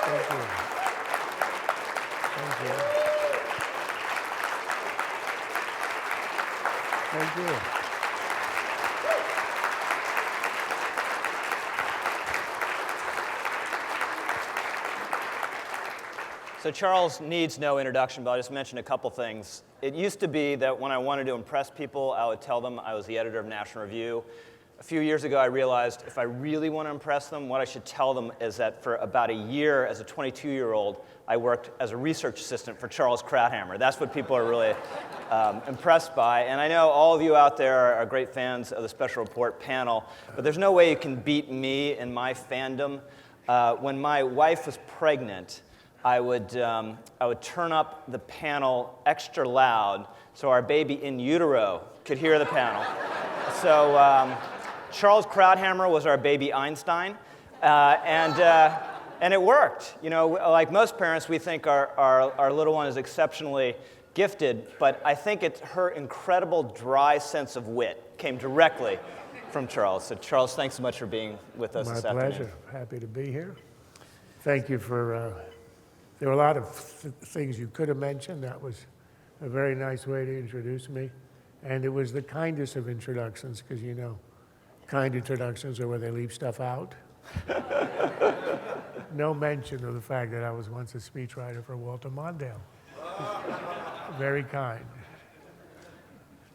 Thank you. Thank you. Thank you. So Charles needs no introduction, but I'll just mention a couple things. It used to be that when I wanted to impress people, I would tell them I was the editor of National Review. A few years ago, I realized if I really want to impress them, what I should tell them is that for about a year, as a 22-year-old, I worked as a research assistant for Charles Krauthammer. That's what people are really impressed by. And I know all of you out there are great fans of the Special Report panel, but there's no way you can beat me in my fandom. When my wife was pregnant, I would turn up the panel extra loud so our baby in utero could hear the panel. So Charles Krauthammer was our baby Einstein, and it worked. You know, like most parents, we think our little one is exceptionally gifted, but I think it's her incredible dry sense of wit came directly from Charles. So Charles, thanks so much for being with us this afternoon. My pleasure. Happy to be here. Thank you for... There were a lot of things you could have mentioned. That was a very nice way to introduce me. And it was the kindest of introductions, because you know, kind introductions are where they leave stuff out. No mention of the fact that I was once a speechwriter for Walter Mondale. Very kind.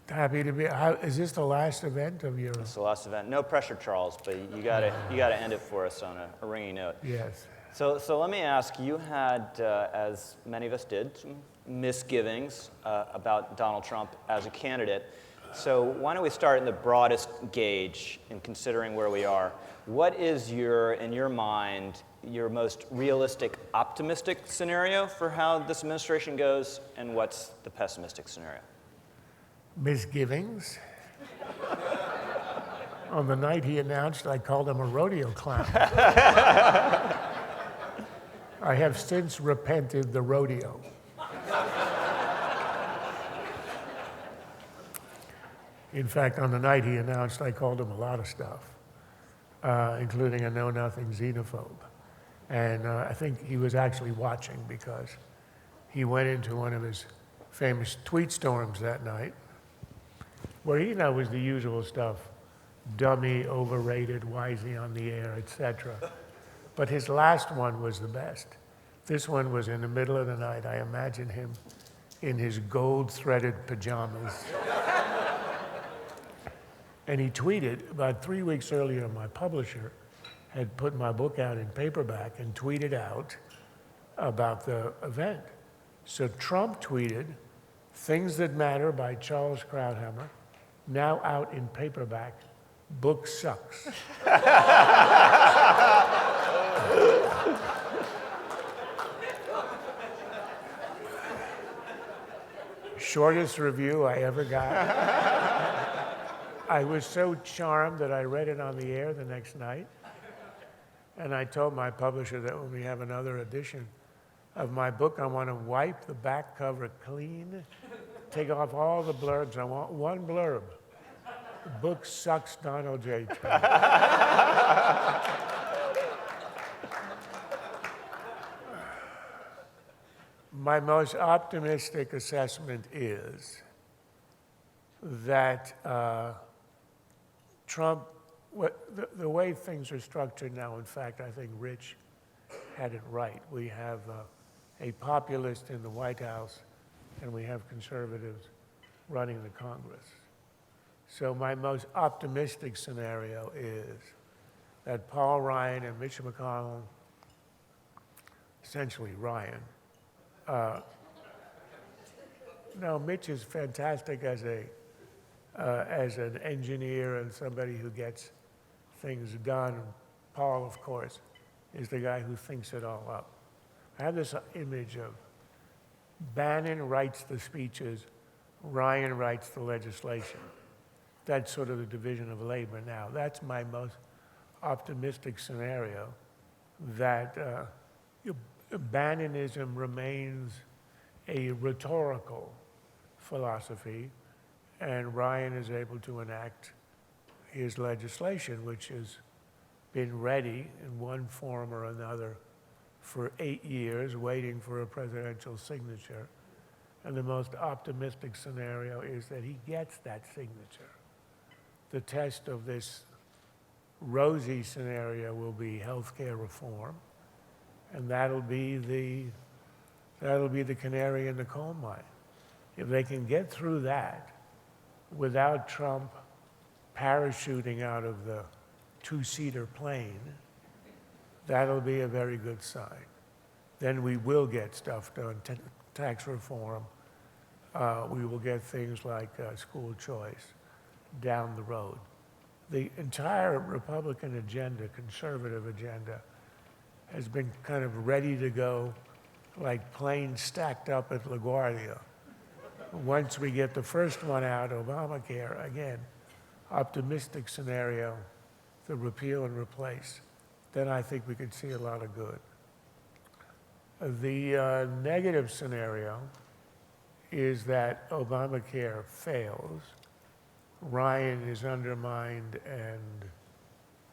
Happy to be. Is this the last event of your? It's the last event. No pressure, Charles, but you gotta end it for us on a ringing note. Yes. So let me ask, you had, as many of us did, some misgivings about Donald Trump as a candidate. So why don't we start in the broadest gauge in considering where we are. What is in your mind, your most realistic, optimistic scenario for how this administration goes, and what's the pessimistic scenario? Misgivings? On the night he announced, I called him a rodeo clown. I have since repented the rodeo. In fact, on the night he announced, I called him a lot of stuff, including a know-nothing xenophobe. And I think he was actually watching, because he went into one of his famous tweet storms that night, where he was the usual stuff, dummy, overrated, why is he on the air, etc. But his last one was the best. This one was in the middle of the night. I imagine him in his gold-threaded pajamas. And he tweeted, about 3 weeks earlier, my publisher had put my book out in paperback and tweeted out about the event. So Trump tweeted, "Things That Matter" by Charles Krauthammer, now out in paperback. Book sucks. Shortest review I ever got. I was so charmed that I read it on the air the next night. And I told my publisher that when we have another edition of my book, I want to wipe the back cover clean, take off all the blurbs. I want one blurb. The book sucks, Donald J. Trump. My most optimistic assessment is that Trump, the way things are structured now, in fact, I think Rich had it right. We have a populist in the White House, and we have conservatives running the Congress. So my most optimistic scenario is that Paul Ryan and Mitch McConnell, essentially Ryan, no, Mitch is fantastic as an engineer and somebody who gets things done. Paul, of course, is the guy who thinks it all up. I have this image of Bannon writes the speeches, Ryan writes the legislation. That's sort of the division of labor now. That's my most optimistic scenario, that Bannonism remains a rhetorical philosophy, and Ryan is able to enact his legislation, which has been ready in one form or another for 8 years waiting for a presidential signature. And the most optimistic scenario is that he gets that signature. The test of this rosy scenario will be healthcare reform, and that'll be the canary in the coal mine. If they can get through that without Trump parachuting out of the two-seater plane, that'll be a very good sign. Then we will get stuff done, tax reform. We will get things like school choice down the road. The entire Republican agenda, conservative agenda, has been kind of ready to go like planes stacked up at LaGuardia. Once we get the first one out, Obamacare, again, optimistic scenario, the repeal and replace, then I think we could see a lot of good. The negative scenario is that Obamacare fails, Ryan is undermined, and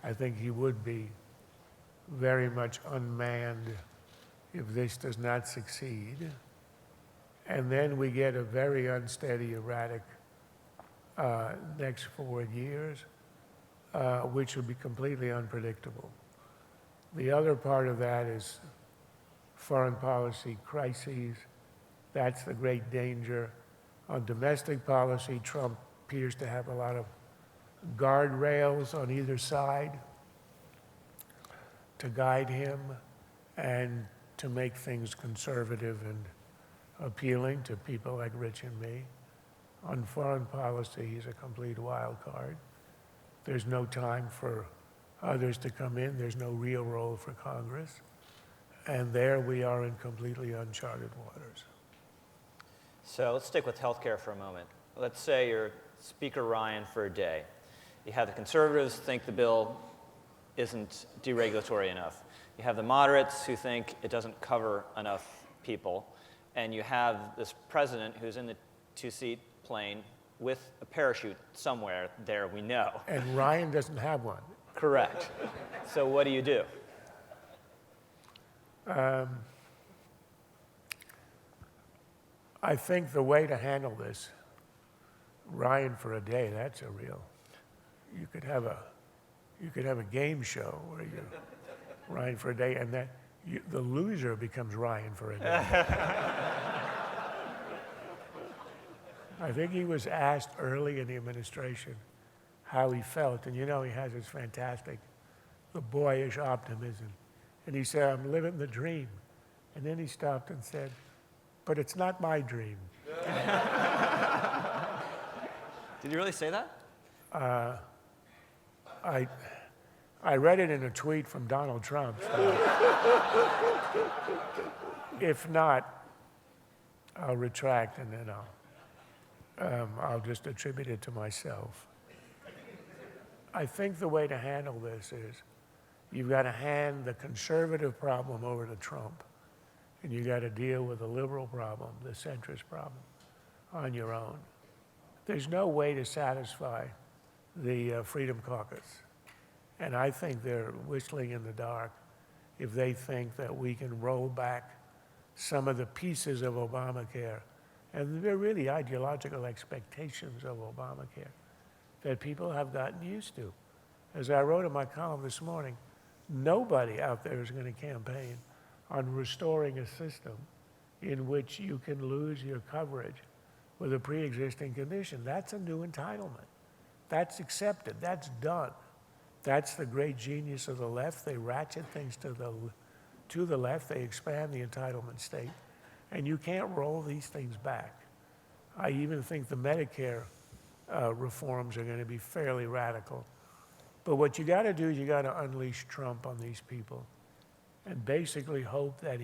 I think he would be very much unmanned if this does not succeed. And then we get a very unsteady, erratic next 4 years, which would be completely unpredictable. The other part of that is foreign policy crises. That's the great danger. On domestic policy, Trump appears to have a lot of guardrails on either side to guide him and to make things conservative and appealing to people like Rich and me. On foreign policy, he's a complete wild card. There's no time for others to come in. There's no real role for Congress. And there we are in completely uncharted waters. So let's stick with healthcare for a moment. Let's say you're Speaker Ryan for a day. You have the conservatives think the bill isn't deregulatory enough. You have the moderates who think it doesn't cover enough people. And you have this president who's in the two-seat plane with a parachute somewhere there, we know. And Ryan doesn't have one. Correct. So what do you do? I think the way to handle this, Ryan for a day, that's a real, you could have a game show where you, Ryan for a day, and then the loser becomes Ryan for a day. I think he was asked early in the administration how he felt, and you know he has this fantastic, the boyish optimism. And he said, I'm living the dream. And then he stopped and said, but it's not my dream. Did you really say that? I read it in a tweet from Donald Trump. So if not, I'll retract and then I'll just attribute it to myself. I think the way to handle this is you've got to hand the conservative problem over to Trump, and you got to deal with the liberal problem, the centrist problem, on your own. There's no way to satisfy the Freedom Caucus, and I think they're whistling in the dark if they think that we can roll back some of the pieces of Obamacare, and they're really ideological expectations of Obamacare that people have gotten used to. As I wrote in my column this morning, nobody out there is going to campaign on restoring a system in which you can lose your coverage with a pre-existing condition. That's a new entitlement. That's accepted. That's done. That's the great genius of the left. They ratchet things to the left. They expand the entitlement state. And you can't roll these things back. I even think the Medicare reforms are going to be fairly radical. But what you got to do is you got to unleash Trump on these people and basically hope that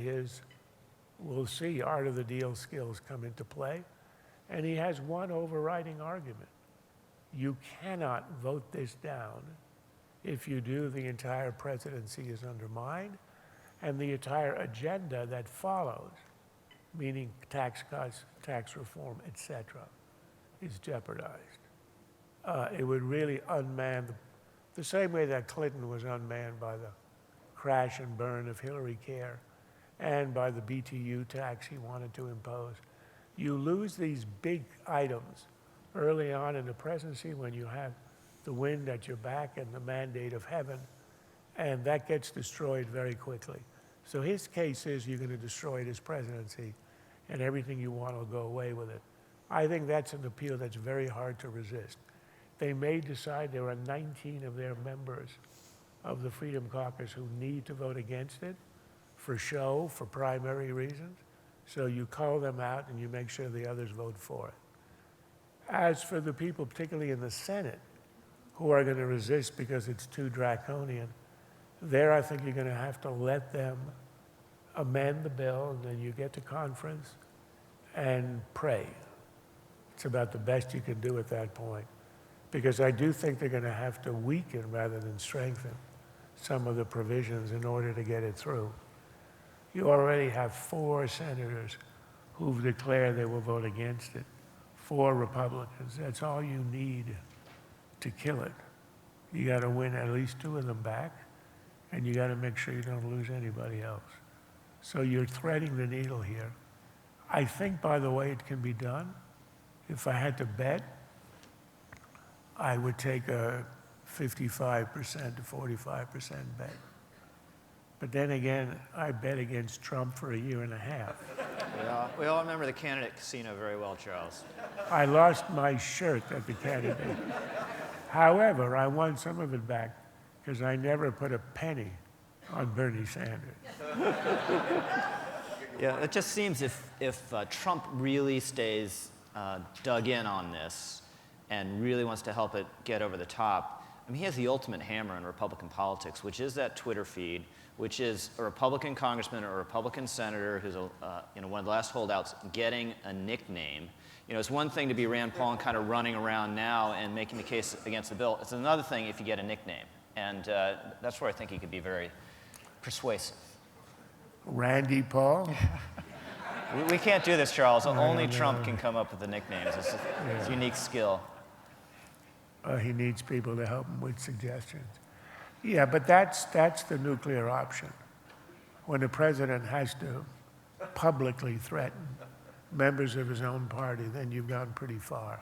we'll see art of the deal skills come into play. And he has one overriding argument. You cannot vote this down. If you do, the entire presidency is undermined, and the entire agenda that follows, meaning tax cuts, tax reform, et cetera, is jeopardized. It would really unman the same way that Clinton was unmanned by the crash and burn of Hillary Care and by the BTU tax he wanted to impose. You lose these big items early on in the presidency when you have the wind at your back and the mandate of heaven, and that gets destroyed very quickly. So his case is you're going to destroy his presidency, and everything you want will go away with it. I think that's an appeal that's very hard to resist. They may decide there are 19 of their members of the Freedom Caucus who need to vote against it for show, for primary reasons. So you call them out and you make sure the others vote for it. As for the people, particularly in the Senate, who are going to resist because it's too draconian, there I think you're going to have to let them amend the bill, and then you get to conference and pray. It's about the best you can do at that point. Because I do think they're going to have to weaken rather than strengthen some of the provisions in order to get it through. You already have 4 senators who've declared they will vote against it. 4 Republicans. That's all you need to kill it. You got to win at least 2 of them back, and you got to make sure you don't lose anybody else. So you're threading the needle here. I think, by the way, it can be done. If I had to bet, I would take a 55% to 45% bet. But then again, I bet against Trump for a year and a half. We all remember the candidate casino very well, Charles. I lost my shirt at the candidate. However, I won some of it back because I never put a penny on Bernie Sanders. Yeah, it just seems if Trump really stays dug in on this and really wants to help it get over the top, I mean, he has the ultimate hammer in Republican politics, which is that Twitter feed, which is a Republican congressman or a Republican senator who's one of the last holdouts getting a nickname. You know, it's one thing to be Rand Paul and kind of running around now and making the case against the bill. It's another thing if you get a nickname. And that's where I think he could be very persuasive. Randy Paul? We can't do this, Charles. Only Trump can come up with the nicknames. It's a unique skill. He needs people to help him with suggestions. Yeah, but that's the nuclear option. When the president has to publicly threaten members of his own party, then you've gone pretty far.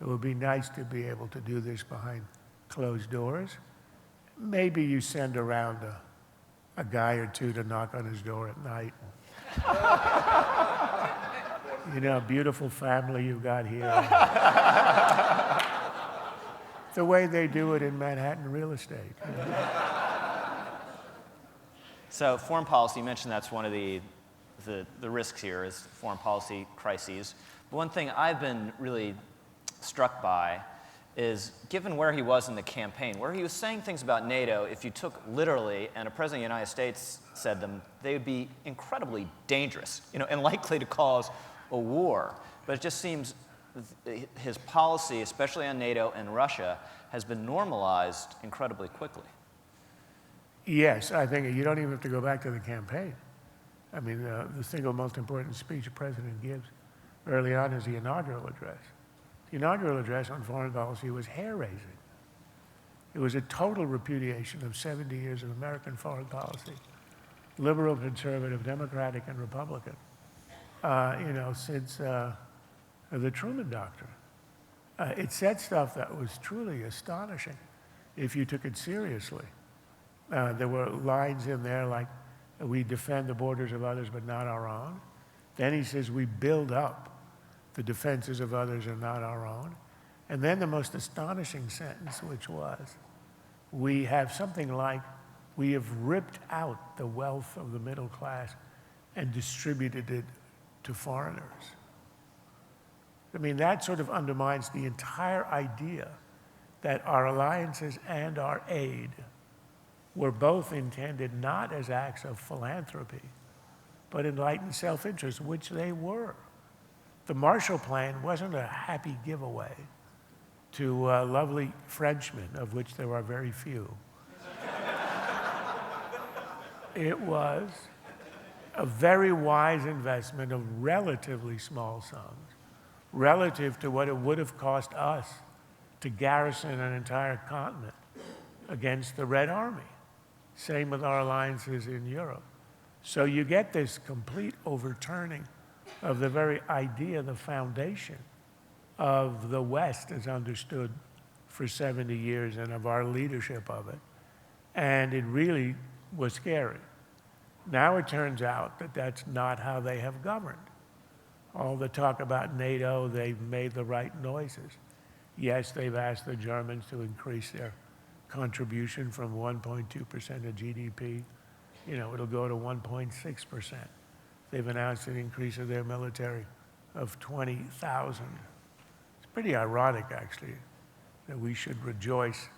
It would be nice to be able to do this behind closed doors. Maybe you send around a guy or 2 to knock on his door at night. You know, beautiful family you got here. The way they do it in Manhattan real estate. You know? So foreign policy, you mentioned that's one of the risks here is foreign policy crises. But one thing I've been really struck by is, given where he was in the campaign, where he was saying things about NATO, if you took literally and a president of the United States said them, they would be incredibly dangerous, and likely to cause a war. But it just seems his policy, especially on NATO and Russia, has been normalized incredibly quickly. Yes, I think you don't even have to go back to the campaign. I mean, the single most important speech a president gives early on is the inaugural address. The inaugural address on foreign policy was hair-raising. It was a total repudiation of 70 years of American foreign policy, liberal, conservative, Democratic, and Republican, since the Truman Doctrine. It said stuff that was truly astonishing if you took it seriously. There were lines in there like, we defend the borders of others but not our own. Then he says we build up the defenses of others and not our own. And then the most astonishing sentence, which was, we have something like, we have ripped out the wealth of the middle class and distributed it to foreigners. I mean, that sort of undermines the entire idea that our alliances and our aid were both intended not as acts of philanthropy, but enlightened self-interest, which they were. The Marshall Plan wasn't a happy giveaway to lovely Frenchmen, of which there are very few. It was a very wise investment of relatively small sums, relative to what it would have cost us to garrison an entire continent against the Red Army. Same with our alliances in Europe. So you get this complete overturning of the very idea, the foundation of the West as understood for 70 years and of our leadership of it. And it really was scary. Now it turns out that that's not how they have governed. All the talk about NATO, they've made the right noises. Yes, they've asked the Germans to increase their contribution from 1.2% of GDP. You know, it'll go to 1.6%. They've announced an increase of their military of 20,000. It's pretty ironic, actually, that we should rejoice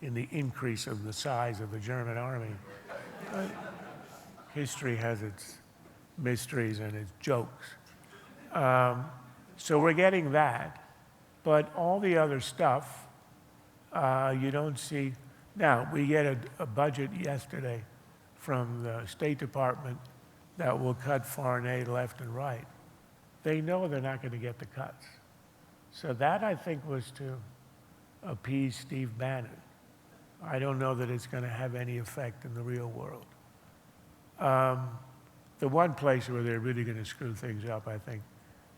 in the increase of the size of the German army. But history has its mysteries and its jokes. So we're getting that. But all the other stuff, you don't see. Now, we get a budget yesterday from the State Department that will cut foreign aid left and right. They know they're not going to get the cuts. So that, I think, was to appease Steve Bannon. I don't know that it's going to have any effect in the real world. The one place where they're really going to screw things up, I think,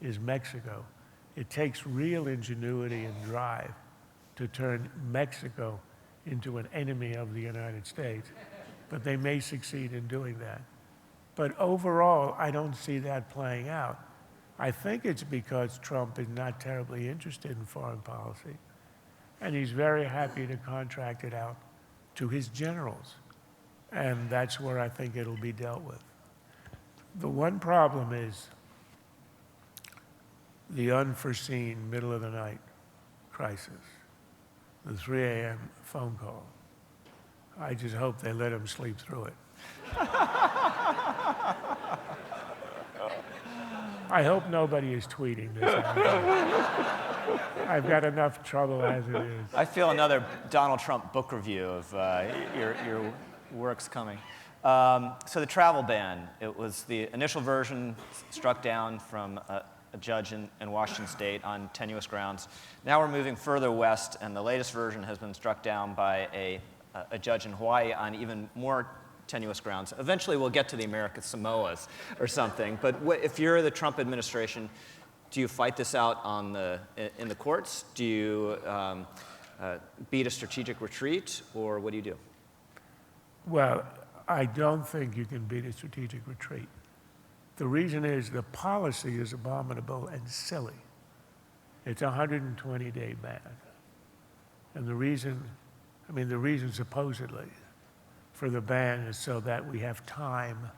is Mexico. It takes real ingenuity and drive to turn Mexico into an enemy of the United States, but they may succeed in doing that. But overall, I don't see that playing out. I think it's because Trump is not terribly interested in foreign policy, and he's very happy to contract it out to his generals, and that's where I think it'll be dealt with. The one problem is the unforeseen middle-of-the-night crisis, the 3 a.m. phone call. I just hope they let him sleep through it. I hope nobody is tweeting this. I've got enough trouble as it is. I feel another Donald Trump book review of your works coming. So the travel ban, it was the initial version struck down from a judge in Washington State on tenuous grounds. Now we're moving further west, and the latest version has been struck down by a judge in Hawaii on even more tenuous grounds. Eventually we'll get to the American Samoas or something, but if you're the Trump administration, do you fight this out in the courts? Do you beat a strategic retreat, or what do you do? Well, I don't think you can beat a strategic retreat. The reason is the policy is abominable and silly. It's a 120-day ban. And the reason supposedly for the ban is so that we have time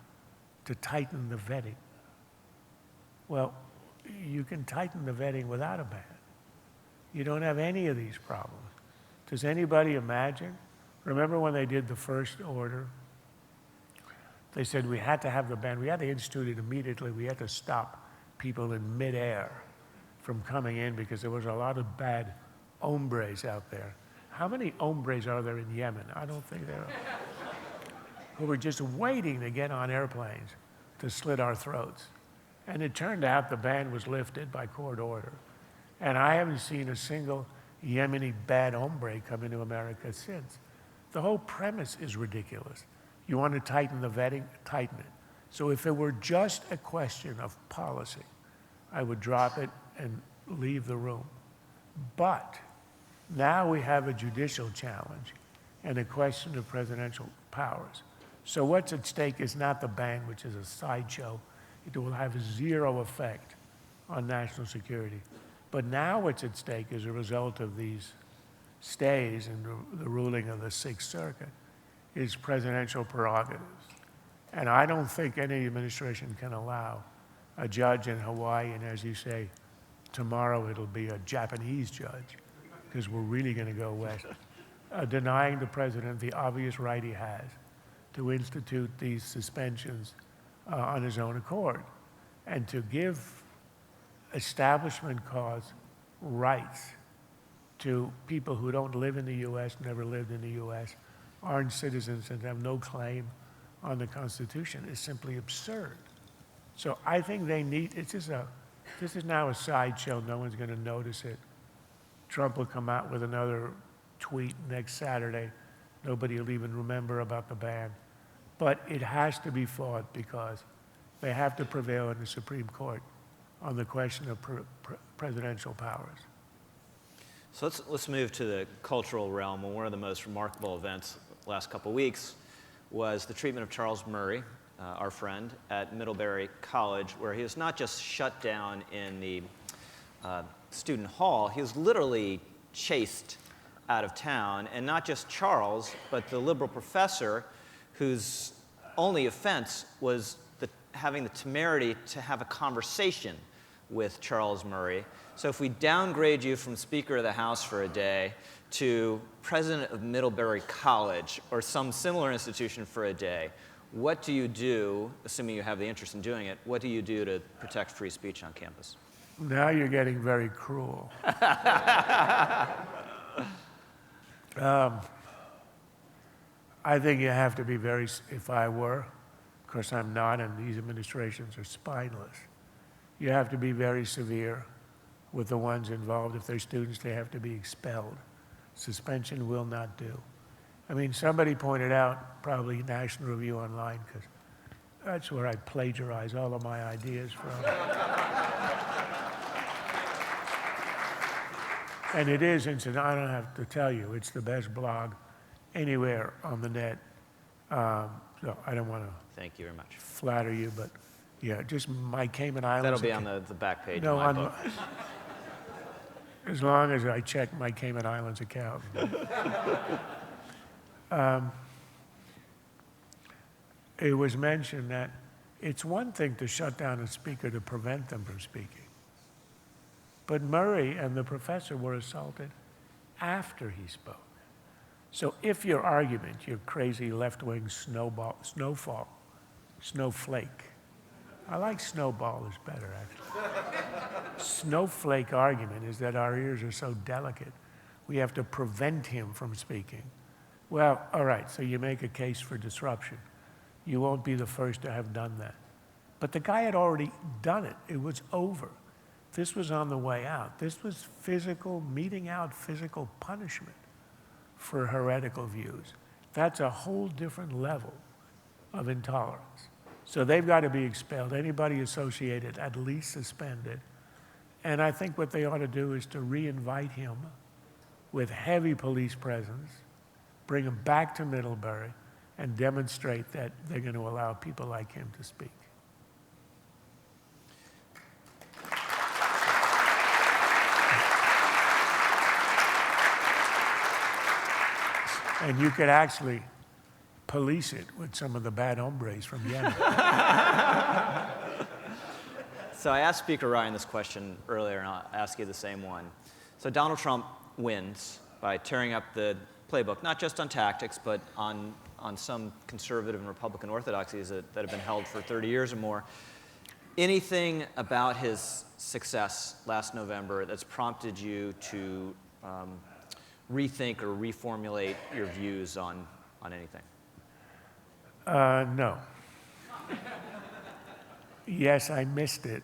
to tighten the vetting. Well, you can tighten the vetting without a ban. You don't have any of these problems. Does anybody imagine? Remember when they did the first order? They said we had to have the ban. We had to institute it immediately. We had to stop people in midair from coming in because there was a lot of bad hombres out there. How many hombres are there in Yemen? I don't think there are. Who were just waiting to get on airplanes to slit our throats. And it turned out the ban was lifted by court order. And I haven't seen a single Yemeni bad hombre come into America since. The whole premise is ridiculous. You want to tighten the vetting? Tighten it. So if it were just a question of policy, I would drop it and leave the room. But now we have a judicial challenge and a question of presidential powers. So what's at stake is not the ban, which is a sideshow. It will have zero effect on national security. But now what's at stake as a result of these stays and the ruling of the Sixth Circuit is presidential prerogatives. And I don't think any administration can allow a judge in Hawaii, and as you say, tomorrow it'll be a Japanese judge, because we're really going to go west, denying the president the obvious right he has to institute these suspensions on his own accord, and to give establishment cause rights to people who don't live in the U.S., never lived in the U.S., aren't citizens, and have no claim on the Constitution is simply absurd. So I think they need, this is now a sideshow. No one's going to notice it. Trump will come out with another tweet next Saturday. Nobody will even remember about the ban. But it has to be fought because they have to prevail in the Supreme Court on the question of presidential powers. So let's move to the cultural realm. One of the most remarkable events the last couple of weeks was the treatment of Charles Murray, our friend, at Middlebury College, where he was not just shut down in the student hall, he was literally chased out of town. And not just Charles, but the liberal professor whose only offense was having the temerity to have a conversation with Charles Murray. So if we downgrade you from Speaker of the House for a day to President of Middlebury College or some similar institution for a day, what do you do, assuming you have the interest in doing it, what do you do to protect free speech on campus? Now you're getting very cruel. I think you have to be very, if I were, of course I'm not, and these administrations are spineless, you have to be very severe with the ones involved. If they're students, they have to be expelled. Suspension will not do. I mean, somebody pointed out, probably National Review Online, because that's where I plagiarize all of my ideas from. And it is, incident, I don't have to tell you, it's the best blog anywhere on the net. So I don't want to Thank you very much. flatter you, but yeah, just my Cayman Islands. That'll be on the back page No, of my book. as long as I check my Cayman Islands account. It was mentioned that it's one thing to shut down a speaker to prevent them from speaking. But Murray and the professor were assaulted after he spoke. So if your argument, your crazy left-wing snowflake, I like snowball is better, actually. Snowflake argument is that our ears are so delicate, we have to prevent him from speaking. Well, all right, so you make a case for disruption. You won't be the first to have done that. But the guy had already done it. It was over. This was on the way out. This was meting out physical punishment for heretical views. That's a whole different level of intolerance. So they've got to be expelled. Anybody associated, at least suspended. And I think what they ought to do is to re-invite him with heavy police presence, bring him back to Middlebury, and demonstrate that they're going to allow people like him to speak. And you could actually police it with some of the bad hombres from Yemen. So I asked Speaker Ryan this question earlier, and I'll ask you the same one. So Donald Trump wins by tearing up the playbook, not just on tactics, but on some conservative and Republican orthodoxies that have been held for 30 years or more. Anything about his success last November that's prompted you to rethink or reformulate your views on anything? No. Yes, I missed it.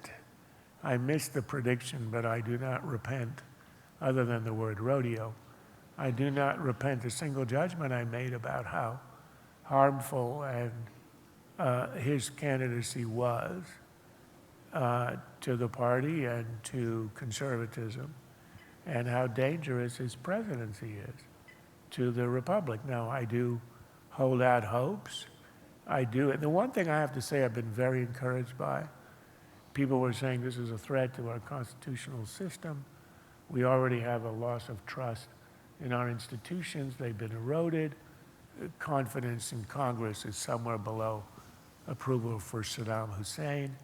I missed the prediction, but I do not repent, other than the word rodeo. I do not repent a single judgment I made about how harmful and his candidacy was to the party and to conservatism, and how dangerous his presidency is to the republic. Now, I do hold out hopes. I do. And the one thing I have to say I've been very encouraged by, people were saying this is a threat to our constitutional system. We already have a loss of trust in our institutions. They've been eroded. Confidence in Congress is somewhere below approval for Saddam Hussein,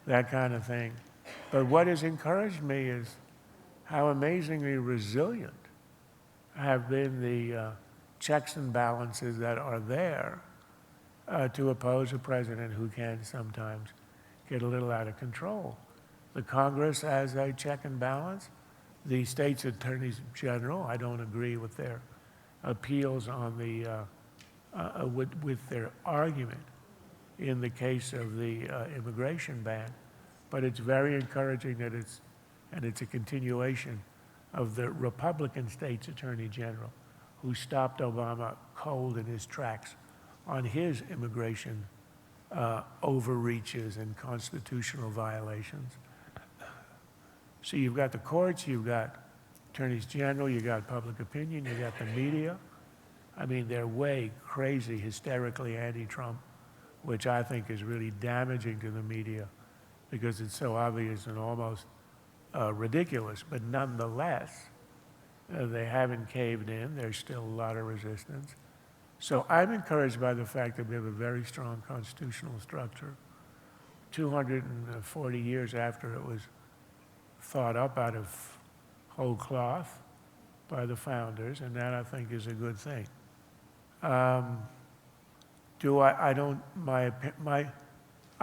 that kind of thing. But what has encouraged me is how amazingly resilient have been the checks and balances that are there to oppose a president who can sometimes get a little out of control. The Congress has a check and balance. The state's attorneys general, I don't agree with their appeals on the, with their argument in the case of the immigration ban, but it's very encouraging that it's a continuation of the Republican state's attorney general who stopped Obama cold in his tracks on his immigration overreaches and constitutional violations. So you've got the courts, you've got attorneys general, you've got public opinion, you've got the media. I mean, they're way crazy, hysterically anti-Trump, which I think is really damaging to the media because it's so obvious and almost ridiculous. But nonetheless, they haven't caved in. There's still a lot of resistance. So I'm encouraged by the fact that we have a very strong constitutional structure. 240 years after it was thought up out of whole cloth by the founders, and that I think is a good thing. I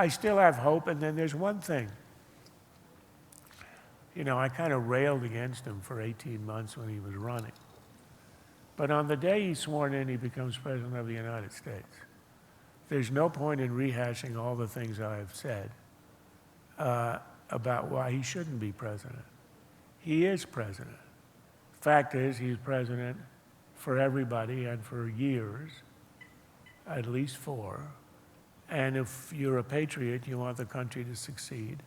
still have hope, and then there's one thing. You know, I kind of railed against him for 18 months when he was running. But on the day he's sworn in, he becomes President of the United States. There's no point in rehashing all the things I have said about why he shouldn't be president. He is president. Fact is, he's president for everybody and for years, at least 4. And if you're a patriot, you want the country to succeed.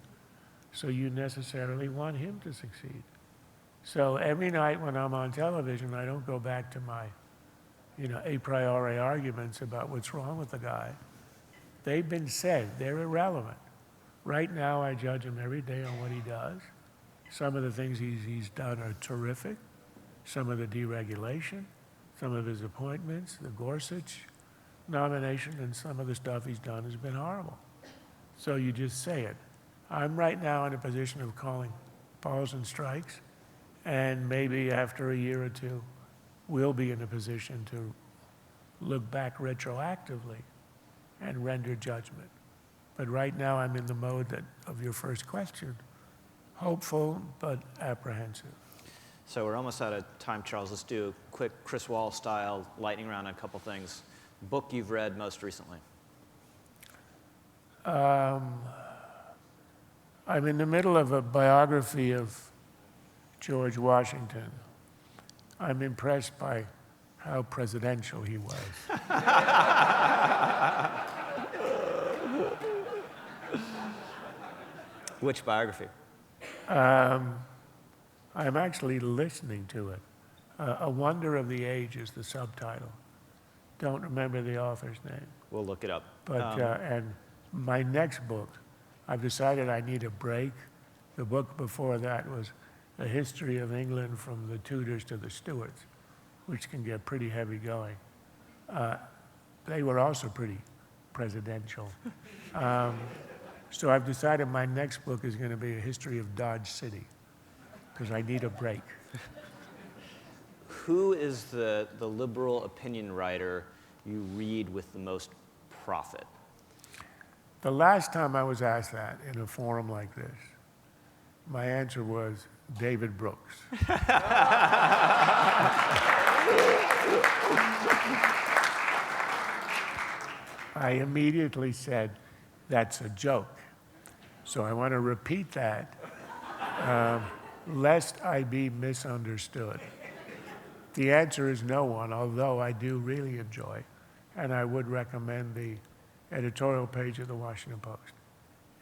So you necessarily want him to succeed. So every night when I'm on television, I don't go back to my, a priori arguments about what's wrong with the guy. They've been said. They're irrelevant. Right now, I judge him every day on what he does. Some of the things he's done are terrific. Some of the deregulation, some of his appointments, the Gorsuch nomination, and some of the stuff he's done has been horrible. So you just say it. I'm right now in a position of calling balls and strikes, and maybe after a year or two, we'll be in a position to look back retroactively and render judgment. But right now, I'm in the mode of your first question, hopeful but apprehensive. So we're almost out of time, Charles. Let's do a quick Chris Wall style lightning round on a couple things. Book you've read most recently? I'm in the middle of a biography of George Washington. I'm impressed by how presidential he was. Which biography? I'm actually listening to it. A Wonder of the Age is the subtitle. Don't remember the author's name. We'll look it up. But and my next book, I've decided I need a break. The book before that was A History of England from the Tudors to the Stuarts, which can get pretty heavy going. They were also pretty presidential. So I've decided my next book is going to be A History of Dodge City, because I need a break. Who is the liberal opinion writer you read with the most profit? The last time I was asked that in a forum like this, my answer was David Brooks. I immediately said, that's a joke. So I want to repeat that, lest I be misunderstood. The answer is no one, although I do really enjoy, and I would recommend the editorial page of the Washington Post.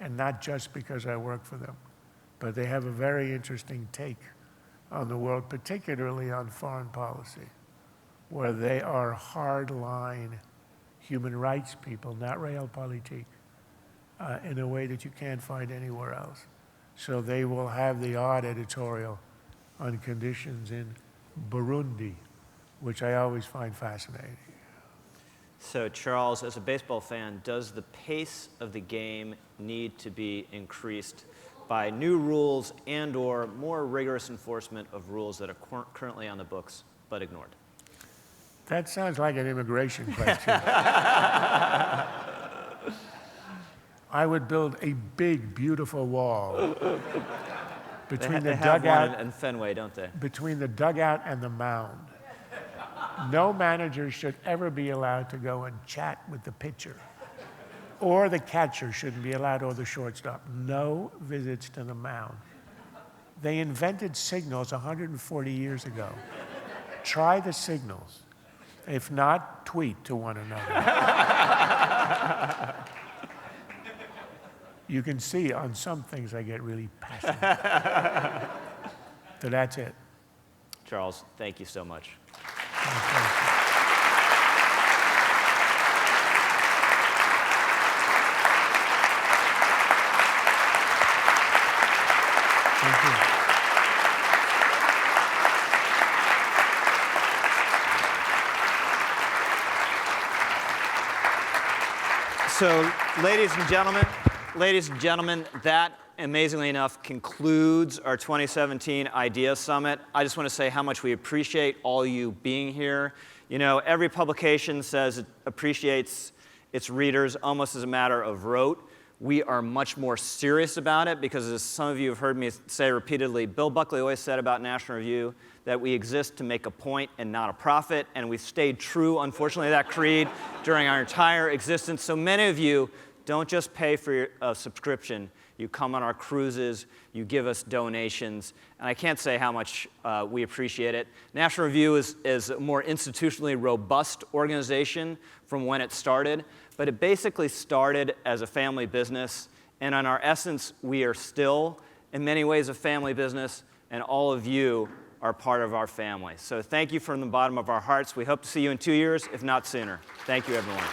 And not just because I work for them, but they have a very interesting take on the world, particularly on foreign policy, where they are hardline human rights people, not realpolitik, in a way that you can't find anywhere else. So they will have the odd editorial on conditions in Burundi, which I always find fascinating. So Charles, as a baseball fan, does the pace of the game need to be increased by new rules and or more rigorous enforcement of rules that are currently on the books but ignored? That sounds like an immigration question. I would build a big, beautiful wall between the have dugout one in Fenway, don't they? between the dugout and the mound. No manager should ever be allowed to go and chat with the pitcher. Or the catcher shouldn't be allowed, or the shortstop. No visits to the mound. They invented signals 140 years ago. Try the signals. If not, tweet to one another. You can see on some things I get really passionate. So that's it. Charles, thank you so much. Thank you. So, ladies and gentlemen, that, amazingly enough, concludes our 2017 Idea Summit. I just want to say how much we appreciate all you being here. You know, every publication says it appreciates its readers almost as a matter of rote. We are much more serious about it because, as some of you have heard me say repeatedly, Bill Buckley always said about National Review that we exist to make a point and not a profit, and we've stayed true, unfortunately, to that creed during our entire existence. So many of you don't just pay for your subscription. You come on our cruises, you give us donations, and I can't say how much we appreciate it. National Review is a more institutionally robust organization from when it started, but it basically started as a family business, and in our essence, we are still, in many ways, a family business, and all of you are part of our family. So thank you from the bottom of our hearts. We hope to see you in 2 years, if not sooner. Thank you, everyone.